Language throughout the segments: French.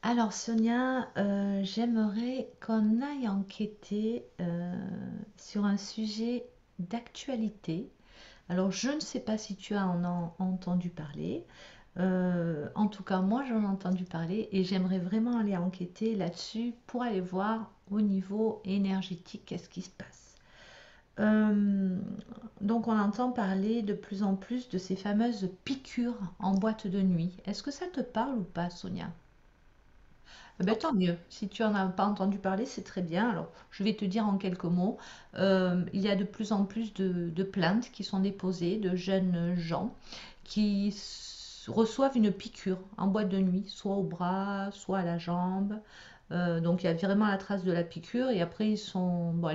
Alors Sonia, j'aimerais qu'on aille enquêter sur un sujet d'actualité. Alors je ne sais pas si tu as en entendu parler. En tout cas, moi j'en ai entendu parler et j'aimerais vraiment aller enquêter là-dessus pour aller voir au niveau énergétique qu'est-ce qui se passe. Euh, donc on entend parler de plus en plus de ces fameuses piqûres en boîte de nuit. Est-ce que ça te parle ou pas, Sonia? Eh ben, Non. tant mieux. Si tu en as pas entendu parler, c'est très bien. Alors, je vais te dire en quelques mots. Il y a de plus en plus de plaintes qui sont déposées de jeunes gens qui reçoivent une piqûre en boîte de nuit, soit au bras, soit à la jambe. Donc, il y a vraiment la trace de la piqûre. Et après, bon,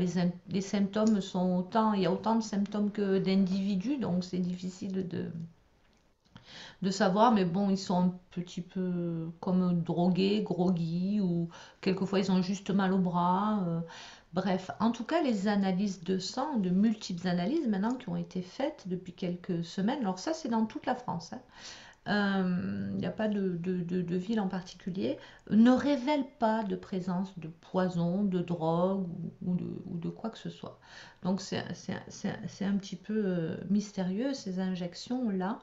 les symptômes sont autant, il y a autant de symptômes que d'individus. Donc, c'est difficile de savoir, mais bon, ils sont un petit peu comme drogués, groggy, ou quelquefois ils ont juste mal au bras. Bref, en tout cas, les analyses de sang, de multiples analyses maintenant qui ont été faites depuis quelques semaines, alors ça c'est dans toute la France, hein, il n'y a pas de ville en particulier, ne révèle pas de présence de poison, de drogue ou de quoi que ce soit. Donc c'est un petit peu mystérieux ces injections-là.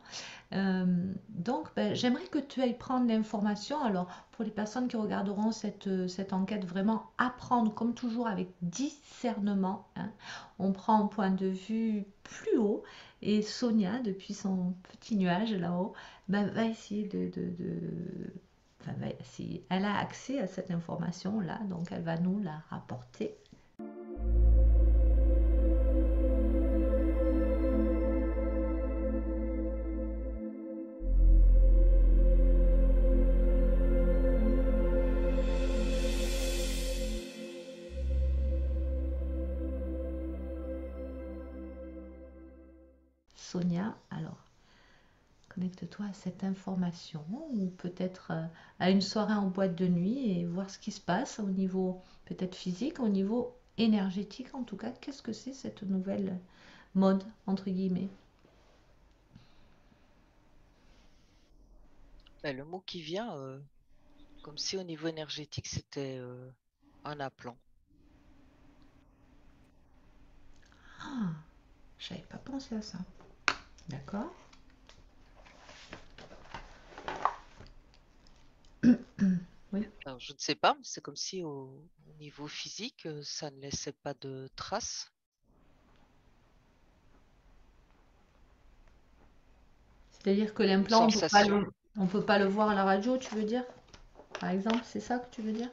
Donc, ben, j'aimerais que tu ailles prendre l'information. Alors, pour les personnes qui regarderont cette enquête, vraiment apprendre, comme toujours, avec discernement, hein. On prend un point de vue plus haut. Et Sonia, depuis son petit nuage là-haut, ben, va essayer enfin, elle a accès à cette information-là, donc elle va nous la rapporter. Sonia, alors, connecte-toi à cette information ou peut-être à une soirée en boîte de nuit et voir ce qui se passe au niveau peut-être physique, au niveau énergétique en tout cas. Qu'est-ce que c'est cette nouvelle mode, entre guillemets? Ben, le mot qui vient, comme si au niveau énergétique, c'était un appelant. Ah, j'avais pas pensé à ça. D'accord. Oui. Alors, je ne sais pas, mais c'est comme si au niveau physique, ça ne laissait pas de traces. C'est-à-dire que Une l'implant, sensation. on peut pas le voir à la radio, tu veux dire? Par exemple, c'est ça que tu veux dire?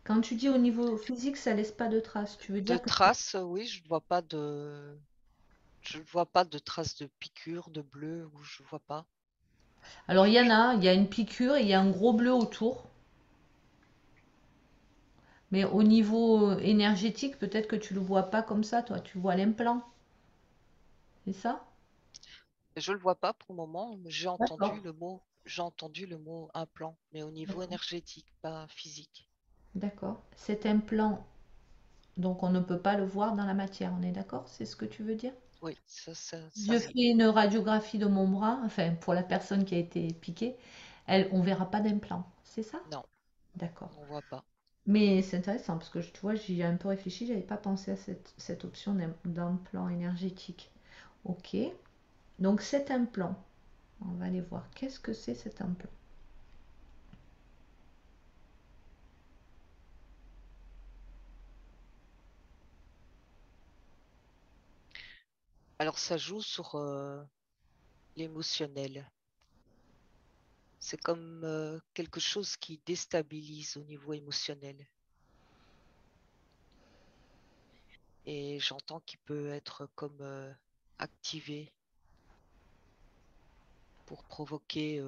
Quand tu dis au niveau physique, ça laisse pas de traces, tu veux De dire que... traces, oui, je ne vois pas de traces de piqûres, de bleu, ou je vois pas. Alors il y en a, il y a une piqûre et il y a un gros bleu autour. Mais au niveau énergétique, peut-être que tu le vois pas comme ça, toi. Tu vois l'implant, c'est ça? Je le vois pas pour le moment. D'accord. J'ai entendu le mot implant, mais au niveau D'accord. énergétique, pas physique. D'accord. Cet implant, donc on ne peut pas le voir dans la matière, on est d'accord? C'est ce que tu veux dire? Oui, ça Je oui. fais une radiographie de mon bras, enfin pour la personne qui a été piquée, elle, on verra pas d'implant, c'est ça? Non, D'accord. on voit pas. Mais c'est intéressant parce que tu vois, j'y ai un peu réfléchi, j'avais pas pensé à cette option d'implant énergétique. Ok. Donc cet implant, on va aller voir. Qu'est-ce que c'est cet implant? Alors ça joue sur l'émotionnel. C'est comme quelque chose qui déstabilise au niveau émotionnel. Et j'entends qu'il peut être comme activé pour provoquer,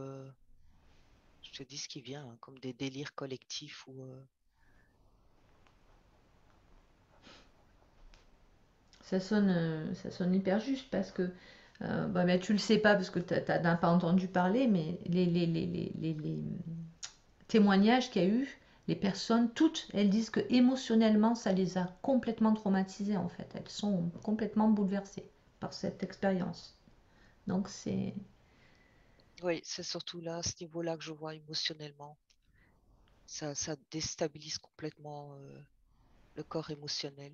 je te dis ce qui vient, hein, comme des délires collectifs ou Ça sonne hyper juste parce que bah, mais tu le sais pas parce que tu n'as pas entendu parler, mais les témoignages qu'il y a eu, les personnes, toutes, elles disent que émotionnellement, ça les a complètement traumatisées en fait. Elles sont complètement bouleversées par cette expérience. Donc c'est Oui, c'est surtout là, à ce niveau-là que je vois émotionnellement. Ça déstabilise complètement le corps émotionnel.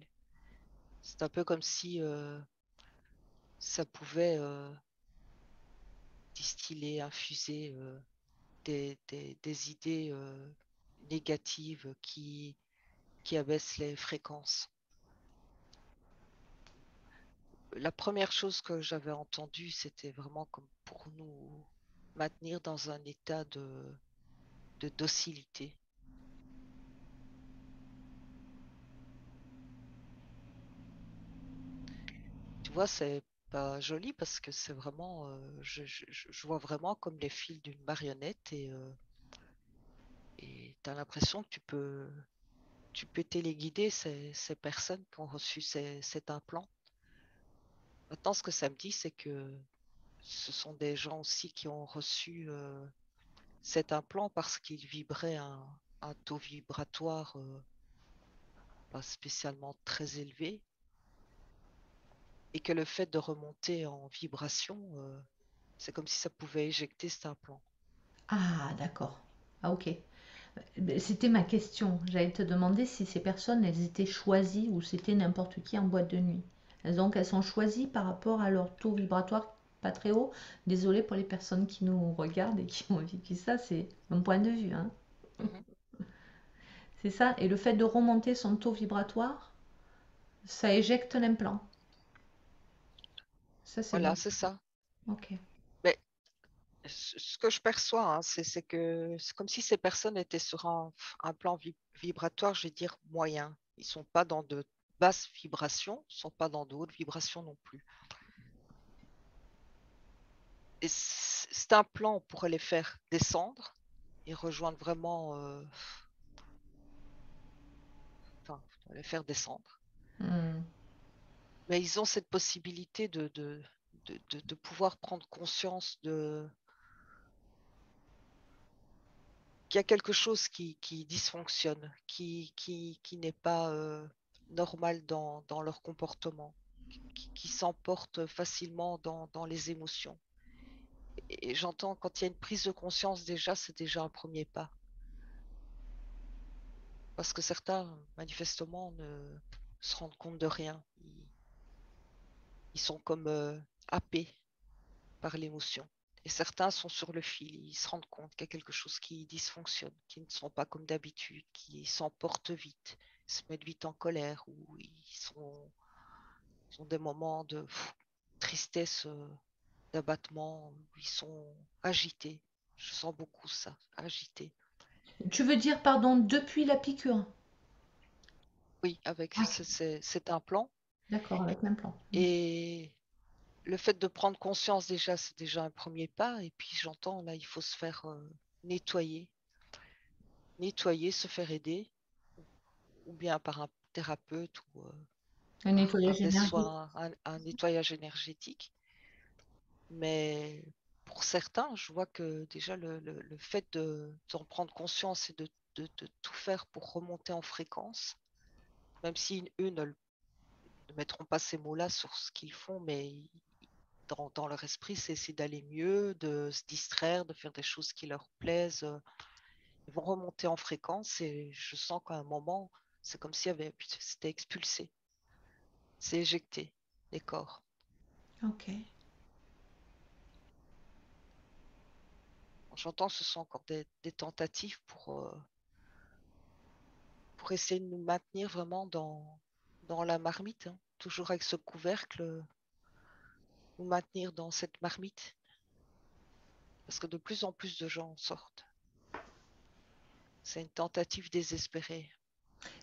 C'est un peu comme si ça pouvait distiller, infuser des idées négatives qui abaissent les fréquences. La première chose que j'avais entendue, c'était vraiment comme pour nous maintenir dans un état de docilité. Tu vois, c'est pas joli parce que c'est vraiment, je vois vraiment comme les fils d'une marionnette et tu as l'impression que tu peux téléguider ces personnes qui ont reçu cet implant. Maintenant, ce que ça me dit, c'est que ce sont des gens aussi qui ont reçu cet implant parce qu'ils vibraient un taux vibratoire pas spécialement très élevé et que le fait de remonter en vibration, c'est comme si ça pouvait éjecter cet implant. Ah, d'accord. Ah, ok. C'était ma question. J'allais te demander si ces personnes, elles étaient choisies ou c'était n'importe qui en boîte de nuit. Donc, elles sont choisies par rapport à leur taux vibratoire pas très haut. Désolée pour les personnes qui nous regardent et qui ont vécu ça, c'est mon point de vue, hein. Mhm. C'est ça. Et le fait de remonter son taux vibratoire, ça éjecte l'implant. Ça, c'est Voilà, bon. c'est ça. Ok. Mais ce que je perçois, hein, c'est que c'est comme si ces personnes étaient sur un plan vibratoire, je vais dire, moyen. Ils sont pas dans de basses vibrations, ils sont pas dans de hautes vibrations non plus. Et c'est un plan, on pourrait les faire descendre et rejoindre vraiment, enfin, les faire descendre. Hmm. Mais ils ont cette possibilité de pouvoir prendre conscience qu'il y a quelque chose qui dysfonctionne, qui n'est pas normal dans leur comportement, qui s'emporte facilement dans les émotions. Et j'entends quand il y a une prise de conscience déjà, c'est déjà un premier pas. Parce que certains, manifestement, ne se rendent compte de rien. Ils sont comme happés par l'émotion. Et certains sont sur le fil, ils se rendent compte qu'il y a quelque chose qui dysfonctionne, qui ne sont pas comme d'habitude, qui s'emportent vite, se mettent vite en colère, ou ils ont des moments de tristesse, d'abattement, où ils sont agités. Je sens beaucoup ça, agités. Tu veux dire, pardon, depuis la piqûre? Oui, avec Ah, cet implant. d'accord, avec l'implant. Et le fait de prendre conscience déjà, c'est déjà un premier pas. Et puis j'entends, là, il faut se faire nettoyer, nettoyer, se faire aider, ou bien par un thérapeute ou Un par nettoyage des énergétique. soins, un nettoyage énergétique. Mais pour certains, je vois que déjà le fait d'en prendre conscience et de tout faire pour remonter en fréquence, même si eux ne mettront pas ces mots-là sur ce qu'ils font, mais dans leur esprit, c'est essayer d'aller mieux, de se distraire, de faire des choses qui leur plaisent. Ils vont remonter en fréquence et je sens qu'à un moment, c'est comme s'il y avait, c'était expulsé, c'est éjecté des corps. Ok. J'entends que ce sont encore des tentatives pour essayer de nous maintenir vraiment dans la marmite, hein. Toujours avec ce couvercle, nous maintenir dans cette marmite, parce que de plus en plus de gens en sortent. C'est une tentative désespérée.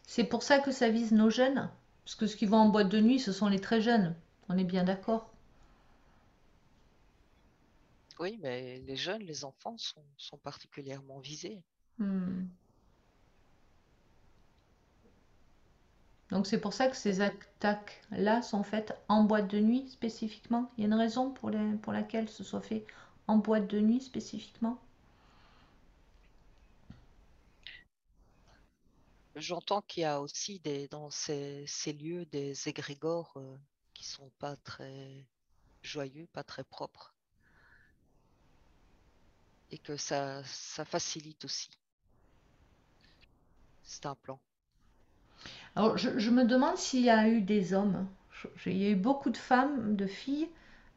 C'est pour ça que ça vise nos jeunes? Parce que ceux qui vont en boîte de nuit, ce sont les très jeunes. On est bien d'accord. Oui, mais les jeunes, les enfants sont particulièrement visés. Hmm. Donc c'est pour ça que ces attaques-là sont faites en boîte de nuit spécifiquement. Il y a une raison pour laquelle ce soit fait en boîte de nuit spécifiquement. J'entends qu'il y a aussi dans ces lieux des égrégores qui sont pas très joyeux, pas très propres. et que ça facilite aussi. C'est un plan. Alors, je me demande s'il y a eu des hommes. Il y a eu beaucoup de femmes, de filles,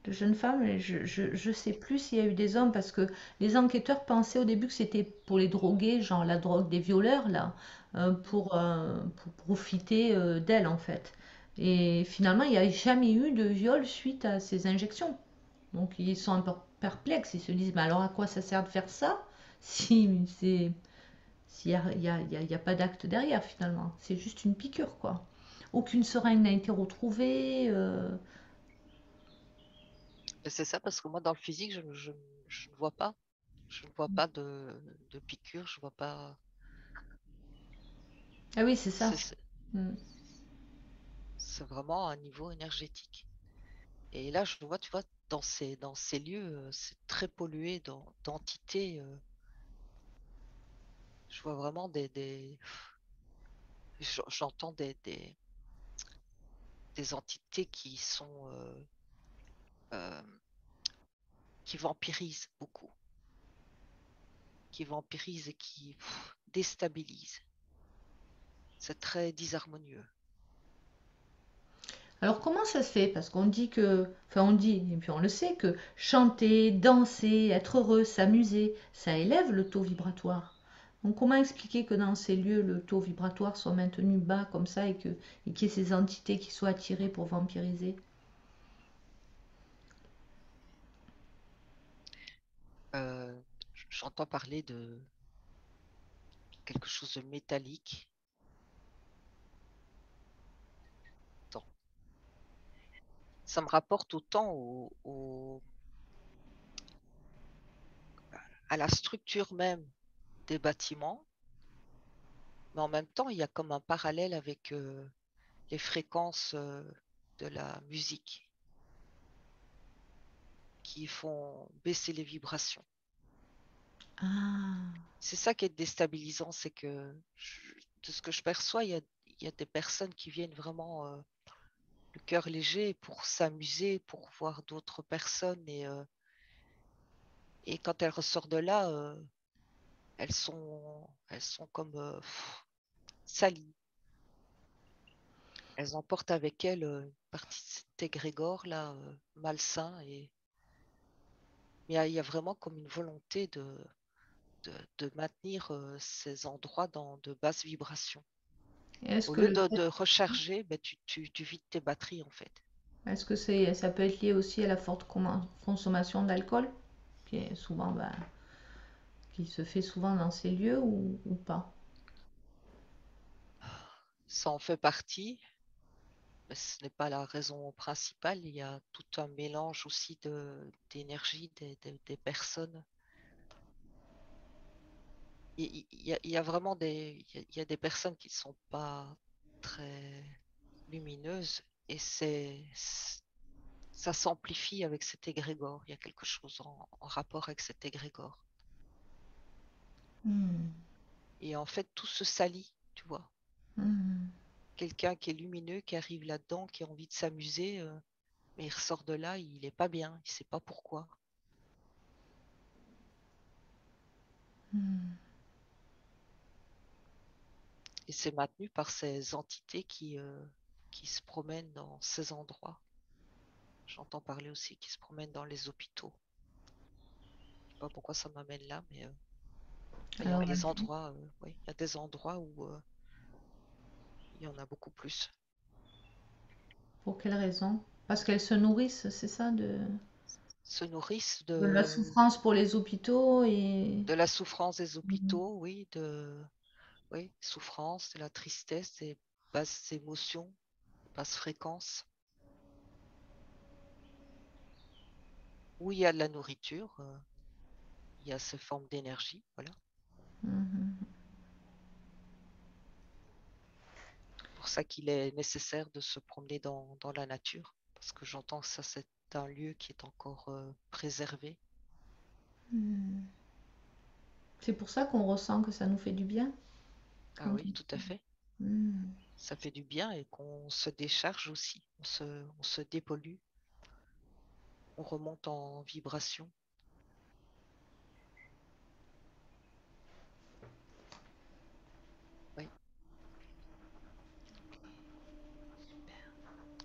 de jeunes femmes, et je sais plus s'il y a eu des hommes parce que les enquêteurs pensaient au début que c'était pour les droguer, genre la drogue des violeurs, là, pour profiter d'elles, en fait. Et finalement, il n'y a jamais eu de viol suite à ces injections. Donc, ils sont un peu perplexes. Ils se disent, mais alors à quoi ça sert de faire ça si c'est s'il n'y a, y a pas d'acte derrière finalement. C'est juste une piqûre, quoi. Aucune seringue n'a été retrouvée. Et c'est ça parce que moi, dans le physique, je ne vois pas. Je ne vois pas de piqûre, je vois pas. Ah oui, c'est ça. C'est c'est- Mm. c'est vraiment un niveau énergétique. Et là, je vois, tu vois, dans ces lieux, c'est très pollué d'entités. Je vois vraiment j'entends des entités euh, qui vampirisent beaucoup, qui vampirisent et qui déstabilisent. C'est très disharmonieux. Alors comment ça se fait? Parce qu'on dit que, enfin on dit, et puis on le sait, que chanter, danser, être heureux, s'amuser, ça élève le taux vibratoire. Donc comment expliquer que dans ces lieux, le taux vibratoire soit maintenu bas comme ça et qu'il y ait ces entités qui soient attirées pour vampiriser? Euh, J'entends parler de quelque chose de métallique. Attends. Ça me rapporte autant à la structure même des bâtiments, mais en même temps, il y a comme un parallèle avec les fréquences de la musique qui font baisser les vibrations. Ah. C'est ça qui est déstabilisant, c'est que de ce que je perçois, il y a des personnes qui viennent vraiment le cœur léger pour s'amuser, pour voir d'autres personnes et quand elles ressortent de là, elles sont comme salies. Elles emportent avec elles une partie de cet égrégore là, malsain mais il y a vraiment comme une volonté de maintenir ces endroits dans de basses vibrations. Est-ce Au que lieu le de fait recharger, ben, tu vides tes batteries en fait. Est-ce que ça peut être lié aussi à la forte consommation d'alcool, qui est souvent, qui se fait souvent dans ces lieux ou pas? Ça en fait partie, mais ce n'est pas la raison principale. Il y a tout un mélange aussi d'énergie des personnes. Il y a vraiment il y a des personnes qui ne sont pas très lumineuses et ça s'amplifie avec cet égrégore. Il y a quelque chose en rapport avec cet égrégore. Hmm, Et en fait, tout se salit, tu vois. hmm, Quelqu'un qui est lumineux, qui arrive là-dedans, qui a envie de s'amuser, mais il ressort de là, il n'est pas bien, il ne sait pas pourquoi. hmm. Et c'est maintenu par ces entités qui se promènent dans ces endroits. J'entends parler aussi qui se promènent dans les hôpitaux. Je sais pas pourquoi ça m'amène là, mais il y a Alors, des endroits, oui, il y a des endroits où il y en a beaucoup plus. pour quelle raison? Parce qu'elles se nourrissent, c'est ça, Se nourrissent de la souffrance pour les hôpitaux et... de la souffrance des Hmm, hôpitaux, oui, oui, souffrance, de la tristesse, des basses émotions, basses fréquences. Où il y a de la nourriture, il y a ces formes d'énergie, voilà. hmm, Pour ça qu'il est nécessaire de se promener dans la nature, parce que j'entends que ça, c'est un lieu qui est encore préservé. hmm. C'est pour ça qu'on ressent que ça nous fait du bien. Ah quand oui, tout à fait. Hmm. Ça fait du bien et qu'on se décharge aussi, on se dépollue, on remonte en vibration.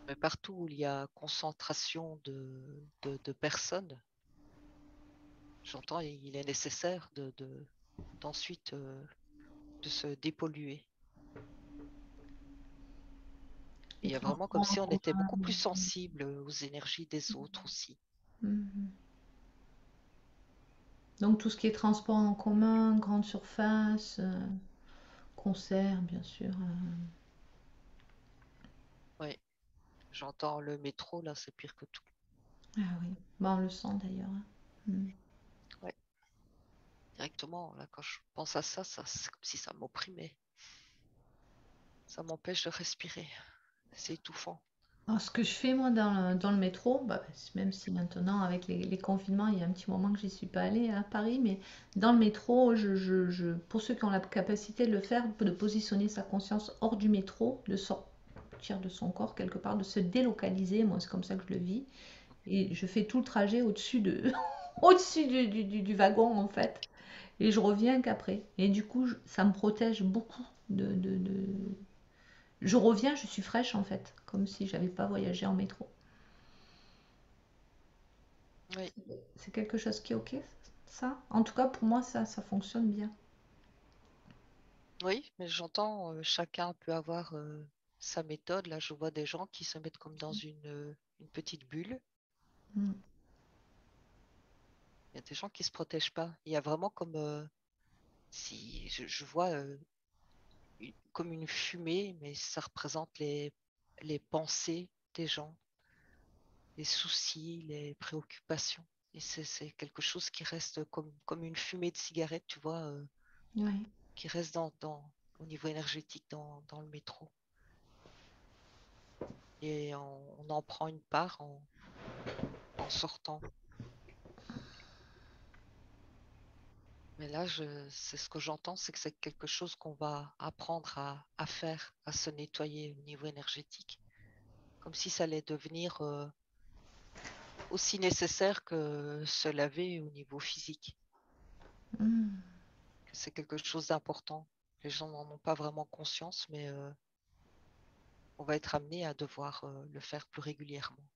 Mais partout où il y a concentration de personnes, j'entends, il est nécessaire d'ensuite de se dépolluer. Il Les y a vraiment transports comme en si on était commun. beaucoup plus sensible aux énergies des autres aussi. Mhm. Donc tout ce qui est transport en commun, grande surface, concerts, bien sûr. Oui, j'entends le métro, là, c'est pire que tout. Ah oui, bah, on le sent d'ailleurs, hein. Mm. Ouais, directement, là, quand je pense à ça, c'est comme si ça m'opprimait. Ça m'empêche de respirer. C'est étouffant. Alors, ce que je fais moi dans le métro, bah, même si maintenant avec les confinements, il y a un petit moment que j'y suis pas allée à Paris, mais dans le métro, pour ceux qui ont la capacité de le faire, de positionner sa conscience hors du métro, de sortir de son corps quelque part, de se délocaliser, moi c'est comme ça que je le vis, et je fais tout le trajet au-dessus au-dessus du wagon en fait, et je reviens qu'après. Et du coup, ça me protège beaucoup je reviens, je suis fraîche en fait, comme si j'avais pas voyagé en métro. Oui, C'est quelque chose qui est ok, ça. En tout cas, pour moi, ça fonctionne bien. oui, mais j'entends, chacun peut avoir sa méthode. Là, je vois des gens qui se mettent comme dans une petite bulle. Mm. Il y a des gens qui se protègent pas. Il y a vraiment comme si je vois comme une fumée, mais ça représente les pensées des gens, les soucis, les préoccupations. Et c'est quelque chose qui reste comme une fumée de cigarette, tu vois, Ouais. qui reste au niveau énergétique dans le métro. Et on en prend une part en sortant. Mais là, c'est ce que j'entends, c'est que c'est quelque chose qu'on va apprendre à faire, à se nettoyer au niveau énergétique. Comme si ça allait devenir aussi nécessaire que se laver au niveau physique. Mm. Que c'est quelque chose d'important. Les gens n'en ont pas vraiment conscience, mais on va être amené à devoir le faire plus régulièrement.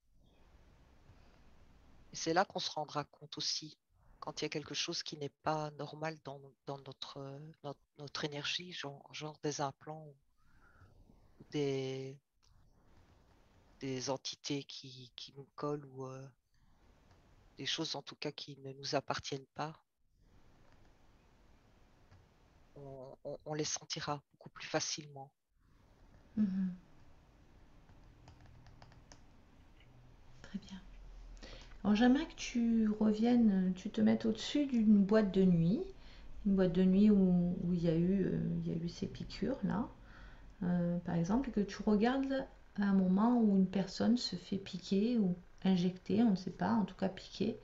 Et c'est là qu'on se rendra compte aussi, quand il y a quelque chose qui n'est pas normal dans notre énergie, genre des implants ou des entités qui nous collent ou des choses en tout cas qui ne nous appartiennent pas, on les sentira beaucoup plus facilement. Mhm. Très bien. Alors j'aimerais que tu reviennes, tu te mettes au-dessus d'une boîte de nuit, une boîte de nuit où il y a eu ces piqûres là, par exemple, et que tu regardes à un moment où une personne se fait piquer ou injecter, on ne sait pas, en tout cas piquer,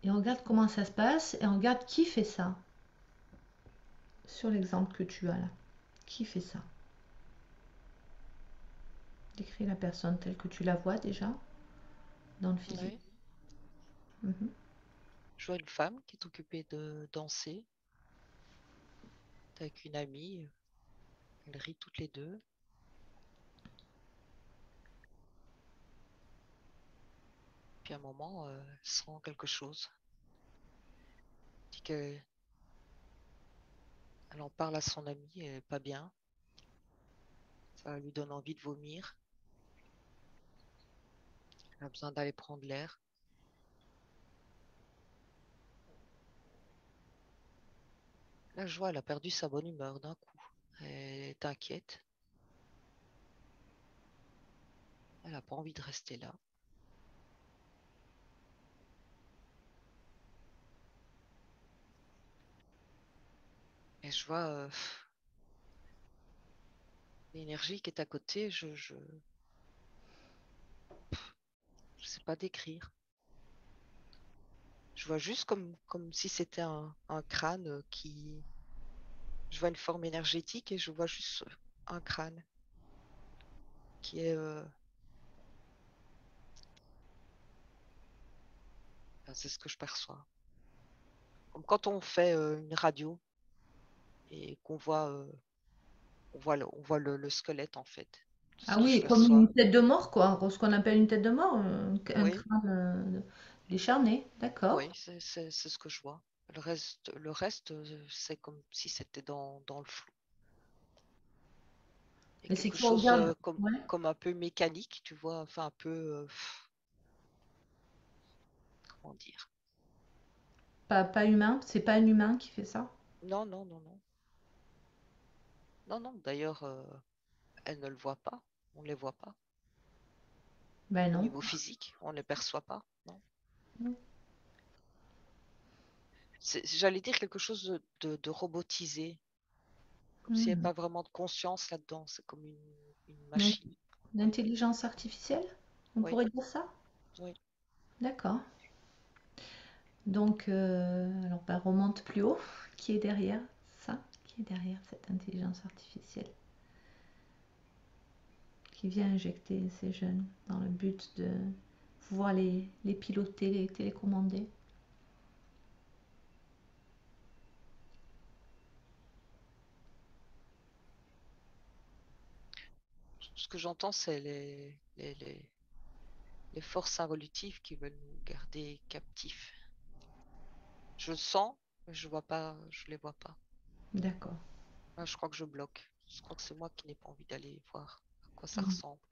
et on regarde comment ça se passe et on regarde qui fait ça sur l'exemple que tu as là. Qui fait ça? Décris la personne telle que tu la vois déjà dans le physique. Oui. Mhm. Je vois une femme qui est occupée de danser avec une amie. Elles rient toutes les deux. Puis à un moment, elle sent quelque chose. Elle dit qu'elle en parle à son amie, elle n'est pas bien. Ça lui donne envie de vomir. Elle a besoin d'aller prendre l'air. Là, je vois, elle a perdu sa bonne humeur d'un coup. Elle est inquiète. Elle n'a pas envie de rester là. Et je vois l'énergie qui est à côté. Je sais pas décrire. Je vois juste comme si c'était un crâne qui... Je vois une forme énergétique et je vois juste un crâne qui est... enfin, c'est ce que je perçois. Comme quand on fait une radio et qu'on voit, on voit le squelette en fait. Ah Si je oui, le comme reçois. une tête de mort, quoi. Ce qu'on appelle une tête de mort, un Oui, crâne décharné. D'accord. oui, c'est ce que je vois. Le reste, c'est comme si c'était dans le flou. Et Mais si quelque tu chose regardes, comme, ouais, comme un peu mécanique, tu vois, enfin un peu, comment dire? pas humain, c'est pas un humain qui fait ça. Non, non, non, non. Non, non, d'ailleurs, elle ne le voit pas. On ne les voit pas. Ben Au non. niveau physique, on ne les perçoit pas. Non. J'allais dire quelque chose de robotisé, comme s'il n'y avait Hmm. pas vraiment de conscience là-dedans. C'est comme une L'in- machine. Oui, L'intelligence artificielle, on oui, pourrait dire ça? oui. D'accord. Donc, alors, bah, remonte plus haut. Qui est derrière ça? Qui est derrière cette intelligence artificielle qui vient injecter ces jeunes dans le but de pouvoir les piloter, les télécommander? Ce que j'entends, c'est les forces involutives qui veulent nous garder captifs. Je le sens, mais je vois pas, je les vois pas. D'accord. Ah, je crois que je bloque. Je crois que c'est moi qui n'ai pas envie d'aller voir à quoi ça Hmm. ressemble.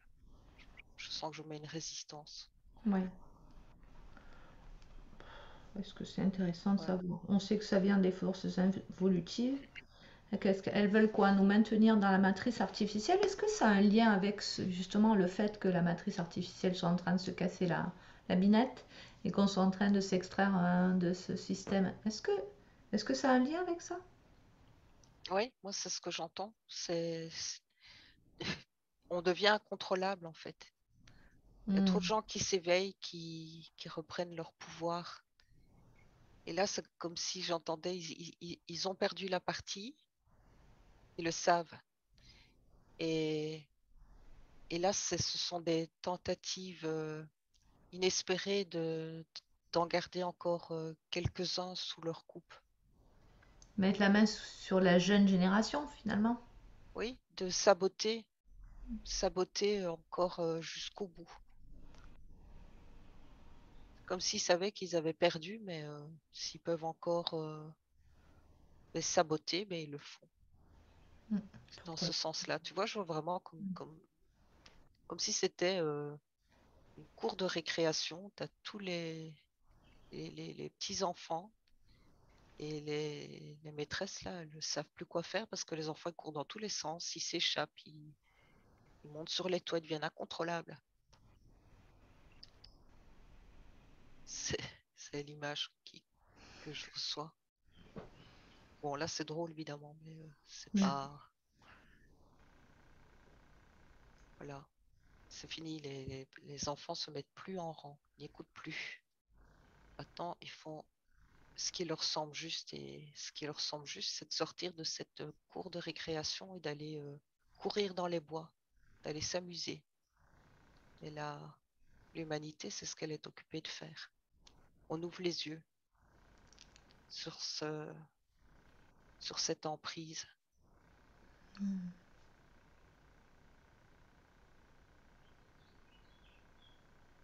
Je sens que je mets une résistance. Ouais. Est-ce que c'est intéressant de Ouais. savoir? On sait que ça vient des forces involutives. Qu'est-ce qu'elles veulent quoi? Nous maintenir dans la matrice artificielle? Est-ce que ça a un lien avec justement le fait que la matrice artificielle soit en train de se casser la binette et qu'on soit en train de s'extraire de ce système? Est-ce que ça a un lien avec ça? Oui, moi c'est ce que j'entends. On devient incontrôlable en fait. Il y a trop de Hmm. gens qui s'éveillent, qui reprennent leur pouvoir. Et là, c'est comme si j'entendais, ils ont perdu la partie, ils le savent. Et, et là, ce sont des tentatives inespérées d'en garder encore quelques-uns sous leur coupe. Mettre la main sur la jeune génération finalement. Oui, de saboter encore jusqu'au bout. Comme s'ils savaient qu'ils avaient perdu, mais s'ils peuvent encore les saboter, mais ils le font. Hmm. Dans Pourquoi? ce sens-là, tu vois, je vois vraiment comme si c'était une cour de récréation. Tu as tous les petits-enfants et les maîtresses, là, elles ne savent plus quoi faire parce que les enfants ils courent dans tous les sens, ils s'échappent, ils montent sur les toits, ils deviennent incontrôlables. C'est, c'est l'image que je reçois. Bon, là, c'est drôle, évidemment, mais c'est Hmm. pas. Voilà, c'est fini. Les enfants se mettent plus en rang, ils n'écoutent plus. Maintenant, ils font ce qui leur semble juste. Et ce qui leur semble juste, c'est de sortir de cette cour de récréation et d'aller courir dans les bois, d'aller s'amuser. Et là, l'humanité, c'est ce qu'elle est occupée de faire. On ouvre les yeux sur sur cette emprise.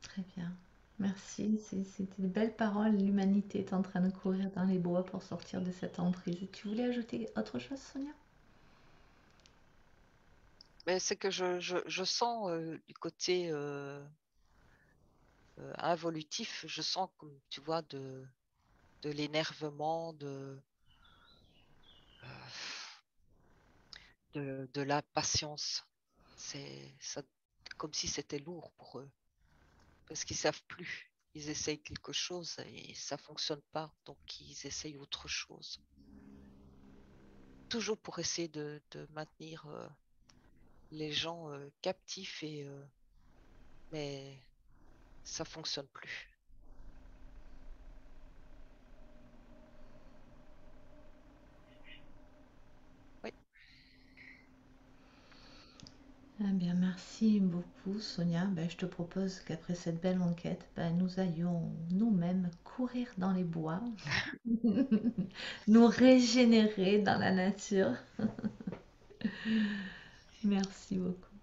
Très bien. Merci. C'était de belles paroles. L'humanité est en train de courir dans les bois pour sortir de cette emprise. Tu voulais ajouter autre chose, Sonia? Mais c'est que je sens du côté involutif, je sens, comme tu vois, de l'énervement, euh, de la patience. C'est ça, comme si c'était lourd pour eux, parce qu'ils savent plus. Ils essayent quelque chose et ça fonctionne pas, donc ils essayent autre chose. Toujours pour essayer de maintenir les gens captifs mais ça fonctionne plus. Oui, Eh bien, merci beaucoup, Sonia. Ben, je te propose qu'après cette belle enquête, ben, nous allions nous-mêmes courir dans les bois, nous régénérer dans la nature. Merci beaucoup.